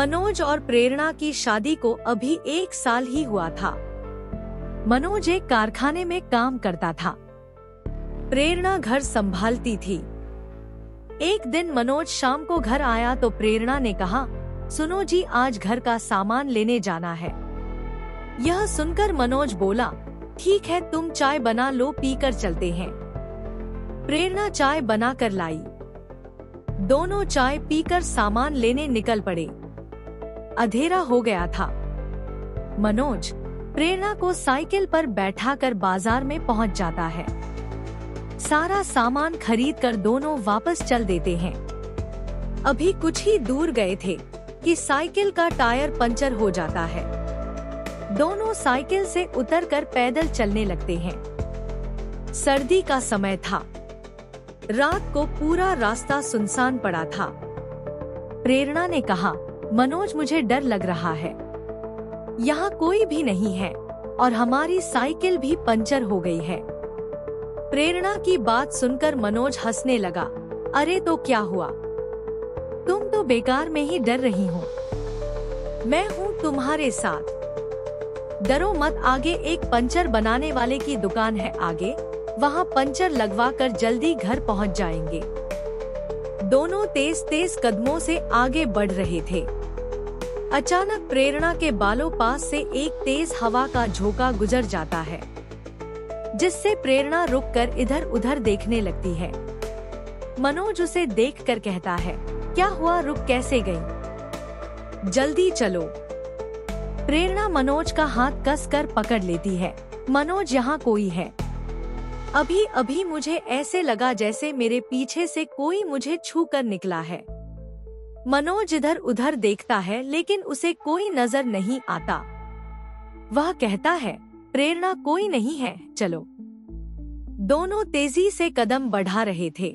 मनोज और प्रेरणा की शादी को अभी 1 साल ही हुआ था। मनोज एक कारखाने में काम करता था। प्रेरणा घर संभालती थी। एक दिन मनोज शाम को घर आया तो प्रेरणा ने कहा, सुनो जी, आज घर का सामान लेने जाना है। यह सुनकर मनोज बोला, ठीक है, तुम चाय बना लो, पीकर चलते हैं। प्रेरणा चाय बनाकर लाई। दोनों चाय पीकर सामान लेने निकल पड़े। अंधेरा हो गया था। मनोज प्रेरणा को साइकिल पर बैठाकर बाजार में पहुंच जाता है। सारा सामान खरीदकर दोनों वापस चल देते हैं। अभी कुछ ही दूर गए थे कि साइकिल का टायर पंचर हो जाता है। दोनों साइकिल से उतरकर पैदल चलने लगते हैं। सर्दी का समय था। रात को पूरा रास्ता सुनसान पड़ा था। प्रेरणा ने कहा, मनोज, मुझे डर लग रहा है। यहाँ कोई भी नहीं है और हमारी साइकिल भी पंचर हो गई है। प्रेरणा की बात सुनकर मनोज हंसने लगा। अरे तो क्या हुआ, तुम तो बेकार में ही डर रही हो। मैं हूँ तुम्हारे साथ। डरो मत, आगे एक पंचर बनाने वाले की दुकान है, आगे वहाँ पंचर लगवा कर जल्दी घर पहुँच जाएंगे। दोनों तेज तेज कदमों से आगे बढ़ रहे थे। अचानक प्रेरणा के बालों पास से एक तेज हवा का झोंका गुजर जाता है, जिससे प्रेरणा रुककर इधर उधर देखने लगती है। मनोज उसे देखकर कहता है, क्या हुआ, रुक कैसे गई? जल्दी चलो। प्रेरणा मनोज का हाथ कसकर पकड़ लेती है। मनोज, यहाँ कोई है। अभी अभी मुझे ऐसे लगा जैसे मेरे पीछे से कोई मुझे छू कर निकला है। मनोज इधर उधर देखता है लेकिन उसे कोई नजर नहीं आता। वह कहता है, प्रेरणा, कोई नहीं है, चलो। दोनों तेजी से कदम बढ़ा रहे थे।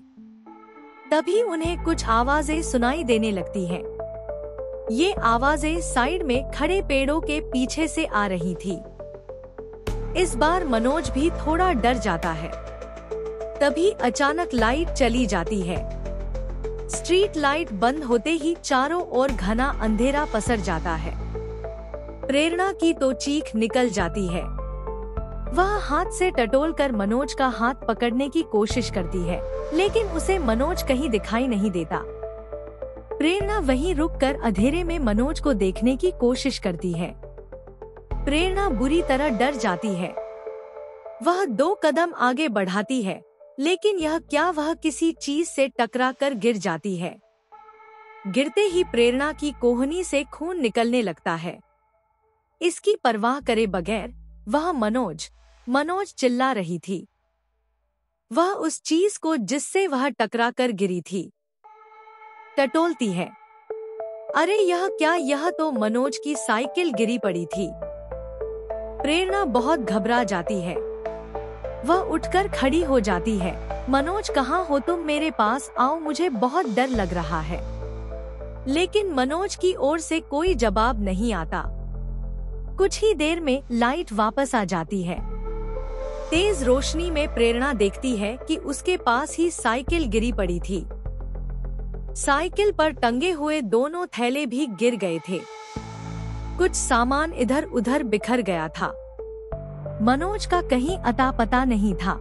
तभी उन्हें कुछ आवाजें सुनाई देने लगती हैं। ये आवाजें साइड में खड़े पेड़ों के पीछे से आ रही थी। इस बार मनोज भी थोड़ा डर जाता है। तभी अचानक लाइट चली जाती है। स्ट्रीट लाइट बंद होते ही चारों ओर घना अंधेरा पसर जाता है। प्रेरणा की तो चीख निकल जाती है। वह हाथ से टटोलकर मनोज का हाथ पकड़ने की कोशिश करती है, लेकिन उसे मनोज कहीं दिखाई नहीं देता। प्रेरणा वहीं रुककर अंधेरे में मनोज को देखने की कोशिश करती है। प्रेरणा बुरी तरह डर जाती है। वह 2 कदम आगे बढ़ाती है, लेकिन यह क्या, वह किसी चीज से टकराकर गिर जाती है। गिरते ही प्रेरणा की कोहनी से खून निकलने लगता है। इसकी परवाह करे बगैर वह मनोज चिल्ला रही थी। वह उस चीज को जिससे वह टकराकर गिरी थी टटोलती है। अरे यह क्या, यह तो मनोज की साइकिल गिरी पड़ी थी। प्रेरणा बहुत घबरा जाती है। वह उठकर खड़ी हो जाती है। मनोज, कहाँ हो तुम, मेरे पास आओ, मुझे बहुत डर लग रहा है। लेकिन मनोज की ओर से कोई जवाब नहीं आता। कुछ ही देर में लाइट वापस आ जाती है। तेज रोशनी में प्रेरणा देखती है कि उसके पास ही साइकिल गिरी पड़ी थी। साइकिल पर टंगे हुए दोनों थैले भी गिर गए थे। कुछ सामान इधर उधर बिखर गया था। मनोज का कहीं अता पता नहीं था।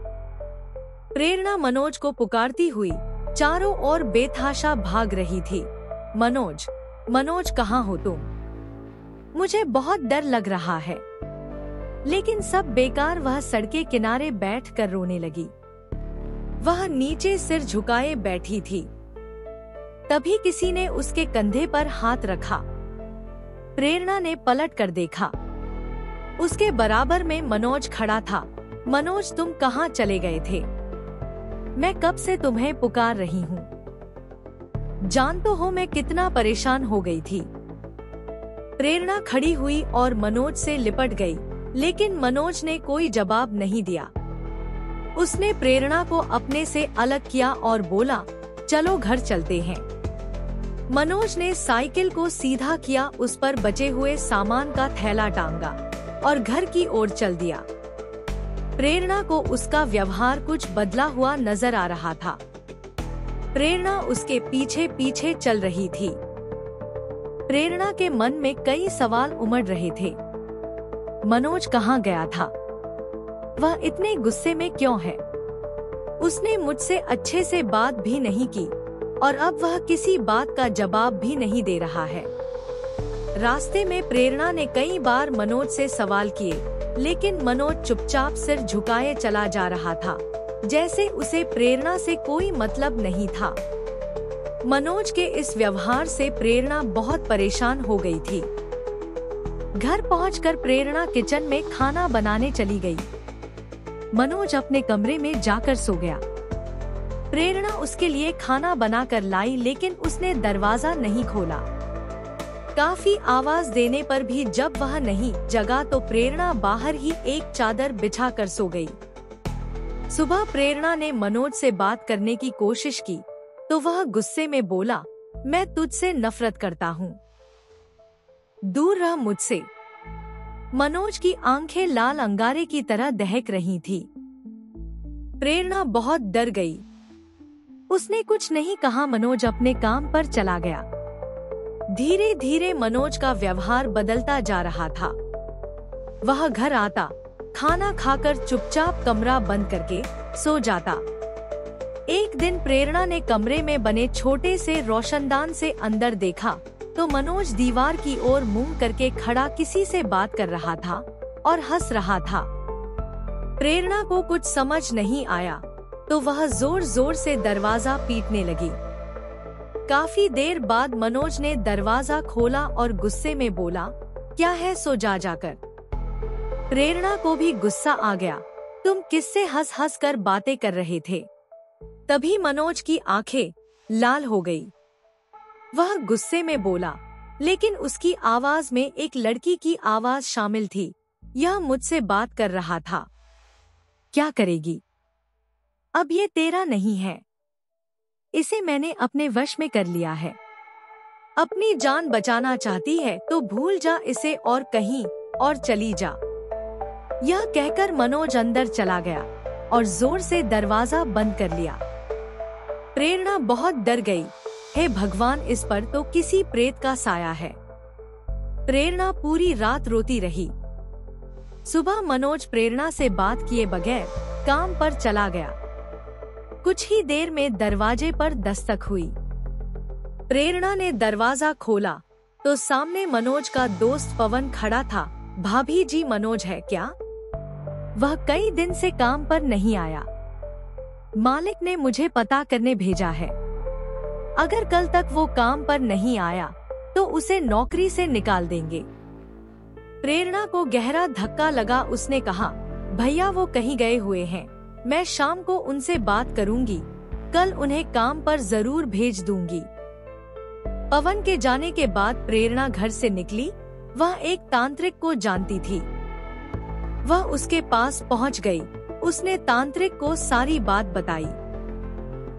प्रेरणा मनोज को पुकारती हुई चारों ओर बेतहाशा भाग रही थी। मनोज, कहाँ हो तुम? मुझे बहुत डर लग रहा है। लेकिन सब बेकार। वह सड़क के किनारे बैठकर रोने लगी। वह नीचे सिर झुकाए बैठी थी। तभी किसी ने उसके कंधे पर हाथ रखा। प्रेरणा ने पलट कर देखा। उसके बराबर में मनोज खड़ा था। मनोज, तुम कहाँ चले गए थे? मैं कब से तुम्हें पुकार रही हूँ। जान तो हो मैं कितना परेशान हो गई थी। प्रेरणा खड़ी हुई और मनोज से लिपट गई, लेकिन मनोज ने कोई जवाब नहीं दिया। उसने प्रेरणा को अपने से अलग किया और बोला, चलो घर चलते हैं। मनोज ने साइकिल को सीधा किया, उस पर बचे हुए सामान का थैला टांगा और घर की ओर चल दिया। प्रेरणा को उसका व्यवहार कुछ बदला हुआ नजर आ रहा था। प्रेरणा उसके पीछे पीछे चल रही थी। प्रेरणा के मन में कई सवाल उमड़ रहे थे। मनोज कहाँ गया था? वह इतने गुस्से में क्यों है? उसने मुझसे अच्छे से बात भी नहीं की और अब वह किसी बात का जवाब भी नहीं दे रहा है। रास्ते में प्रेरणा ने कई बार मनोज से सवाल किए, लेकिन मनोज चुपचाप सिर झुकाए चला जा रहा था, जैसे उसे प्रेरणा से कोई मतलब नहीं था। मनोज के इस व्यवहार से प्रेरणा बहुत परेशान हो गई थी। घर पहुंचकर प्रेरणा किचन में खाना बनाने चली गई। मनोज अपने कमरे में जाकर सो गया। प्रेरणा उसके लिए खाना बनाकर लाई, लेकिन उसने दरवाजा नहीं खोला। काफी आवाज देने पर भी जब वह नहीं जगा तो प्रेरणा बाहर ही एक चादर बिछाकर सो गई। सुबह प्रेरणा ने मनोज से बात करने की कोशिश की तो वह गुस्से में बोला, मैं तुझसे नफरत करता हूँ, दूर रह मुझसे। मनोज की आंखें लाल अंगारे की तरह दहक रही थी। प्रेरणा बहुत डर गई। उसने कुछ नहीं कहा। मनोज अपने काम पर चला गया। धीरे धीरे मनोज का व्यवहार बदलता जा रहा था। वह घर आता, खाना खाकर चुपचाप कमरा बंद करके सो जाता। एक दिन प्रेरणा ने कमरे में बने छोटे से रोशनदान से अंदर देखा तो मनोज दीवार की ओर मुंह करके खड़ा किसी से बात कर रहा था और हंस रहा था। प्रेरणा को कुछ समझ नहीं आया तो वह जोर जोर से दरवाजा पीटने लगी। काफी देर बाद मनोज ने दरवाजा खोला और गुस्से में बोला, क्या है सो जा जाकर। प्रेरणा को भी गुस्सा आ गया। तुम किससे हंस हंस कर बातें कर रहे थे? तभी मनोज की आंखें लाल हो गई। वह गुस्से में बोला, लेकिन उसकी आवाज में एक लड़की की आवाज शामिल थी। यह मुझसे बात कर रहा था। क्या करेगी? अब ये तेरा नहीं है। इसे मैंने अपने वश में कर लिया है। अपनी जान बचाना चाहती है तो भूल जा इसे और कहीं और चली जा। यह कहकर मनोज अंदर चला गया और जोर से दरवाजा बंद कर लिया। प्रेरणा बहुत डर गई। हे भगवान, इस पर तो किसी प्रेत का साया है। प्रेरणा पूरी रात रोती रही। सुबह मनोज प्रेरणा से बात किए बगैर काम पर चला गया। कुछ ही देर में दरवाजे पर दस्तक हुई। प्रेरणा ने दरवाजा खोला तो सामने मनोज का दोस्त पवन खड़ा था। भाभी जी, मनोज है क्या? वह कई दिन से काम पर नहीं आया। मालिक ने मुझे पता करने भेजा है। अगर कल तक वो काम पर नहीं आया तो उसे नौकरी से निकाल देंगे। प्रेरणा को गहरा धक्का लगा। उसने कहा, भैया वो कहीं गए हुए हैं, मैं शाम को उनसे बात करूंगी, कल उन्हें काम पर जरूर भेज दूंगी। पवन के जाने के बाद प्रेरणा घर से निकली। वह एक तांत्रिक को जानती थी। वह उसके पास पहुंच गई। उसने तांत्रिक को सारी बात बताई।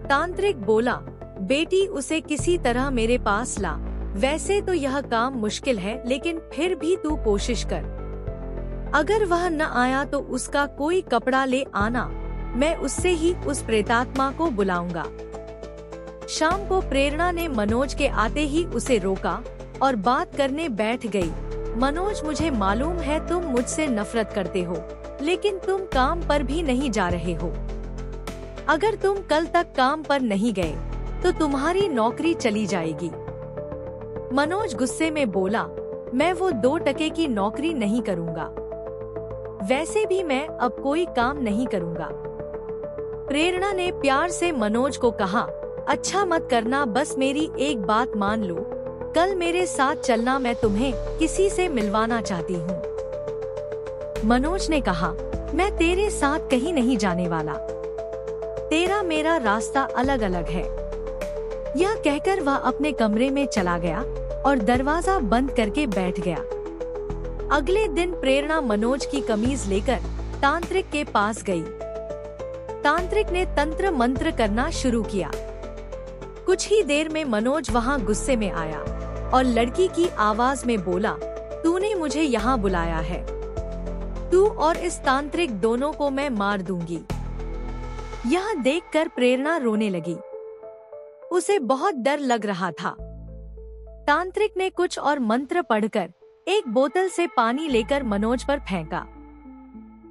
तांत्रिक बोला, बेटी उसे किसी तरह मेरे पास ला। वैसे तो यह काम मुश्किल है, लेकिन फिर भी तू कोशिश कर। अगर वह न आया तो उसका कोई कपड़ा ले आना, मैं उससे ही उस प्रेतात्मा को बुलाऊंगा। शाम को प्रेरणा ने मनोज के आते ही उसे रोका और बात करने बैठ गई। मनोज, मुझे मालूम है तुम मुझसे नफरत करते हो, लेकिन तुम काम पर भी नहीं जा रहे हो। अगर तुम कल तक काम पर नहीं गए तो तुम्हारी नौकरी चली जाएगी। मनोज गुस्से में बोला, मैं वो 2 टके की नौकरी नहीं करूँगा। वैसे भी मैं अब कोई काम नहीं करूँगा। प्रेरणा ने प्यार से मनोज को कहा, अच्छा मत करना, बस मेरी एक बात मान लो, कल मेरे साथ चलना, मैं तुम्हें किसी से मिलवाना चाहती हूँ। मनोज ने कहा, मैं तेरे साथ कहीं नहीं जाने वाला, तेरा मेरा रास्ता अलग अलग है। यह कहकर वह अपने कमरे में चला गया और दरवाजा बंद करके बैठ गया। अगले दिन प्रेरणा मनोज की कमीज लेकर तांत्रिक के पास गई। तांत्रिक ने तंत्र मंत्र करना शुरू किया। कुछ ही देर में मनोज वहां गुस्से में आया और लड़की की आवाज में बोला, तूने मुझे यहाँ बुलाया है, तू और इस तांत्रिक दोनों को मैं मार दूंगी। यह देखकर प्रेरणा रोने लगी। उसे बहुत डर लग रहा था। तांत्रिक ने कुछ और मंत्र पढ़कर एक बोतल से पानी लेकर मनोज पर फेंका।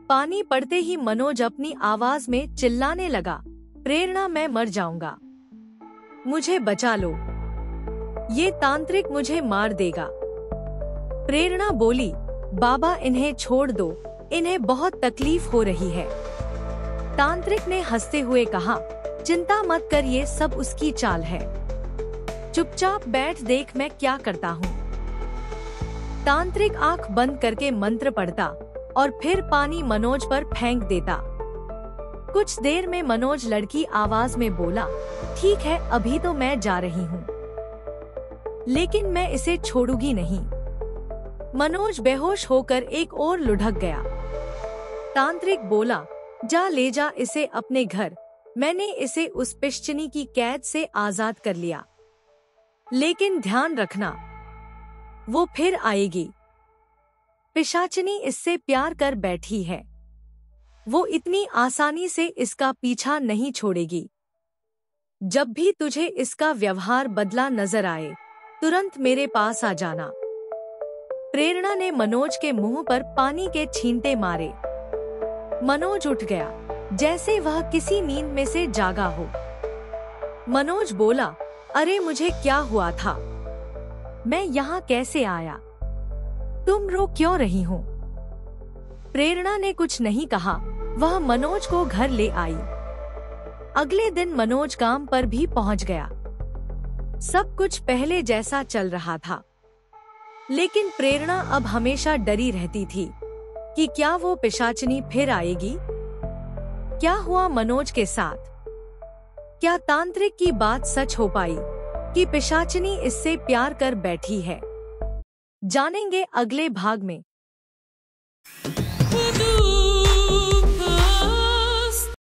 पानी पड़ते ही मनोज अपनी आवाज में चिल्लाने लगा, प्रेरणा मैं मर जाऊंगा, मुझे बचा लो, ये तांत्रिक मुझे मार देगा। प्रेरणा बोली, बाबा इन्हें छोड़ दो, इन्हें बहुत तकलीफ हो रही है। तांत्रिक ने हंसते हुए कहा, चिंता मत कर, ये सब उसकी चाल है, चुपचाप बैठ, देख मैं क्या करता हूँ। तांत्रिक आंख बंद करके मंत्र पढ़ता और फिर पानी मनोज पर फेंक देता। कुछ देर में मनोज लड़की आवाज में बोला, ठीक है अभी तो मैं जा रही हूँ, लेकिन मैं इसे छोड़ूंगी नहीं। मनोज बेहोश होकर एक ओर लुढ़क गया। तांत्रिक बोला, जा ले जा इसे अपने घर, मैंने इसे उस पिशाचिनी की कैद से आजाद कर लिया, लेकिन ध्यान रखना वो फिर आएगी। पिशाचिनी इससे प्यार कर बैठी है, वो इतनी आसानी से इसका पीछा नहीं छोड़ेगी। जब भी तुझे इसका व्यवहार बदला नजर आए, तुरंत मेरे पास आ जाना। प्रेरणा ने मनोज के मुंह पर पानी के छींटे मारे। मनोज उठ गया, जैसे वह किसी नींद में से जागा हो। मनोज बोला, अरे मुझे क्या हुआ था, मैं यहाँ कैसे आया, तुम रो क्यों रही हो? प्रेरणा ने कुछ नहीं कहा, वह मनोज को घर ले आई। अगले दिन मनोज काम पर भी पहुंच गया। सब कुछ पहले जैसा चल रहा था, लेकिन प्रेरणा अब हमेशा डरी रहती थी कि क्या वो पिशाचिनी फिर आएगी। क्या हुआ मनोज के साथ? क्या तांत्रिक की बात सच हो पाई कि पिशाचिनी इससे प्यार कर बैठी है? जानेंगे अगले भाग में।